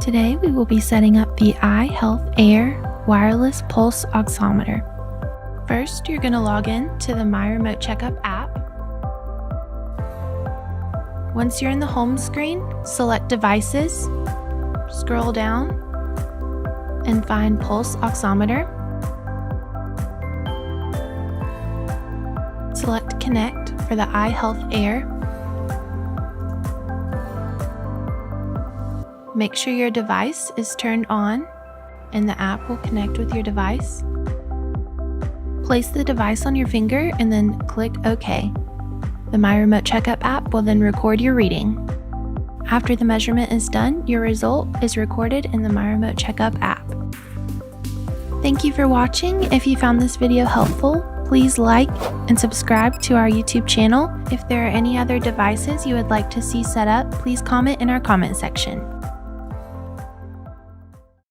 Today we will be setting up the iHealth Air Wireless Pulse Oximeter. First, you're going to log in to the My Remote Checkup app. Once you're in the home screen, select Devices, scroll down, and find Pulse Oximeter. Select Connect for the iHealth Air. Make sure your device is turned on and the app will connect with your device. Place the device on your finger and then click OK. The My Remote Checkup app will then record your reading. After the measurement is done, your result is recorded in the My Remote Checkup app. Thank you for watching. If you found this video helpful, please like and subscribe to our YouTube channel. If there are any other devices you would like to see set up, please comment in our comment section.